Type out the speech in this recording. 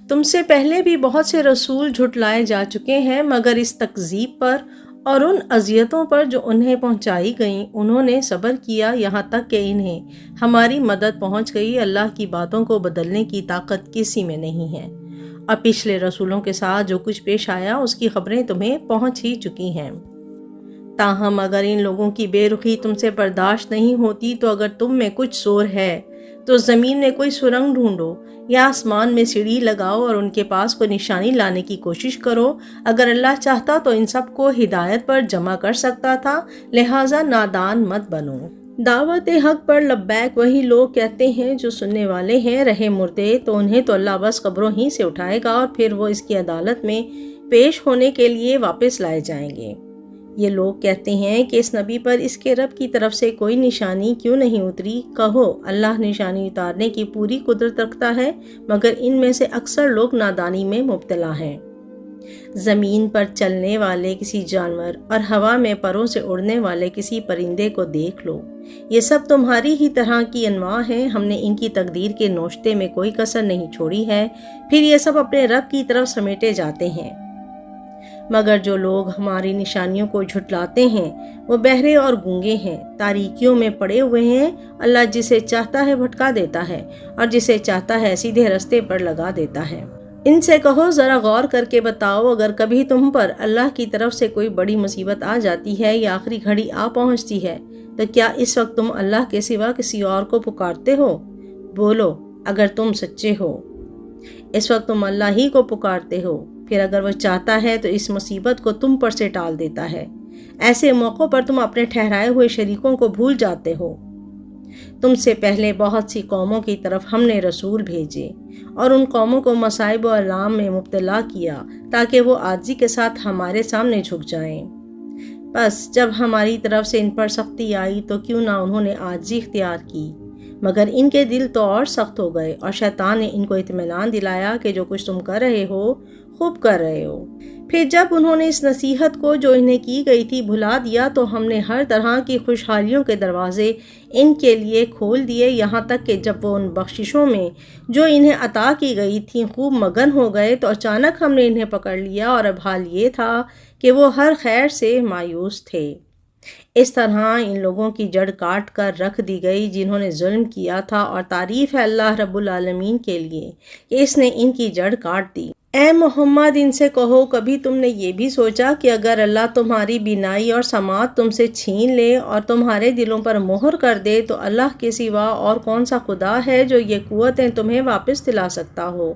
تم سے پہلے بھی بہت سے رسول جھٹلائے جا چکے ہیں، مگر اس تکذیب پر اور ان اذیتوں پر جو انہیں پہنچائی گئیں انہوں نے صبر کیا، یہاں تک کہ انہیں ہماری مدد پہنچ گئی۔ اللہ کی باتوں کو بدلنے کی طاقت کسی میں نہیں ہے، اور پچھلے رسولوں کے ساتھ جو کچھ پیش آیا اس کی خبریں تمہیں پہنچ ہی چکی ہیں۔ تاہم اگر ان لوگوں کی بے رخی تم سے برداشت نہیں ہوتی تو اگر تم میں کچھ زور ہے تو زمین میں کوئی سرنگ ڈھونڈو یا آسمان میں سیڑھی لگاؤ اور ان کے پاس کوئی نشانی لانے کی کوشش کرو۔ اگر اللہ چاہتا تو ان سب کو ہدایت پر جمع کر سکتا تھا، لہٰذا نادان مت بنو۔ دعوت حق پر لبیک وہی لوگ کہتے ہیں جو سننے والے ہیں۔ رہے مردے تو انہیں تو اللہ بس قبروں ہی سے اٹھائے گا اور پھر وہ اس کی عدالت میں پیش ہونے کے لیے واپس لائے جائیں گے۔ یہ لوگ کہتے ہیں کہ اس نبی پر اس کے رب کی طرف سے کوئی نشانی کیوں نہیں اتری؟ کہو اللہ نشانی اتارنے کی پوری قدرت رکھتا ہے، مگر ان میں سے اکثر لوگ نادانی میں مبتلا ہیں۔ زمین پر چلنے والے کسی جانور اور ہوا میں پروں سے اڑنے والے کسی پرندے کو دیکھ لو، یہ سب تمہاری ہی طرح کی انواع ہیں۔ ہم نے ان کی تقدیر کے نوشتے میں کوئی کسر نہیں چھوڑی ہے، پھر یہ سب اپنے رب کی طرف سمیٹے جاتے ہیں۔ مگر جو لوگ ہماری نشانیوں کو جھٹلاتے ہیں وہ بہرے اور گونگے ہیں، تاریکیوں میں پڑے ہوئے ہیں۔ اللہ جسے چاہتا ہے بھٹکا دیتا ہے اور جسے چاہتا ہے سیدھے رستے پر لگا دیتا ہے۔ ان سے کہو ذرا غور کر کے بتاؤ، اگر کبھی تم پر اللہ کی طرف سے کوئی بڑی مصیبت آ جاتی ہے یا آخری گھڑی آ پہنچتی ہے تو کیا اس وقت تم اللہ کے سوا کسی اور کو پکارتے ہو؟ بولو اگر تم سچے ہو۔ اس وقت تم اللہ ہی کو پکارتے ہو، پھر اگر وہ چاہتا ہے تو اس مصیبت کو تم پر سے ٹال دیتا ہے۔ ایسے موقعوں پر تم اپنے ٹھہرائے ہوئے شریکوں کو بھول جاتے ہو۔ تم سے پہلے بہت سی قوموں کی طرف ہم نے رسول بھیجے اور ان قوموں کو مصائب و آلام میں مبتلا کیا تاکہ وہ عاجزی کے ساتھ ہمارے سامنے جھک جائیں۔ بس جب ہماری طرف سے ان پر سختی آئی تو کیوں نہ انہوں نے عاجزی اختیار کی، مگر ان کے دل تو اور سخت ہو گئے، اور شیطان نے ان کو اطمینان دلایا کہ جو کچھ تم کر رہے ہو خوب کر رہے ہو۔ پھر جب انہوں نے اس نصیحت کو جو انہیں کی گئی تھی بھلا دیا تو ہم نے ہر طرح کی خوشحالیوں کے دروازے ان کے لیے کھول دیے، یہاں تک کہ جب وہ ان بخششوں میں جو انہیں عطا کی گئی تھیں خوب مگن ہو گئے تو اچانک ہم نے انہیں پکڑ لیا، اور اب حال یہ تھا کہ وہ ہر خیر سے مایوس تھے۔ اس طرح ان لوگوں کی جڑ کاٹ کر رکھ دی گئی جنہوں نے ظلم کیا تھا، اور تعریف ہے اللہ رب العالمین کے لیے کہ اس نے ان کی جڑ کاٹ دی۔ اے محمد ان سے کہو کبھی تم نے یہ بھی سوچا کہ اگر اللہ تمہاری بینائی اور سماعت تم سے چھین لے اور تمہارے دلوں پر مہر کر دے تو اللہ کے سوا اور کون سا خدا ہے جو یہ قوتیں تمہیں واپس دلا سکتا ہو؟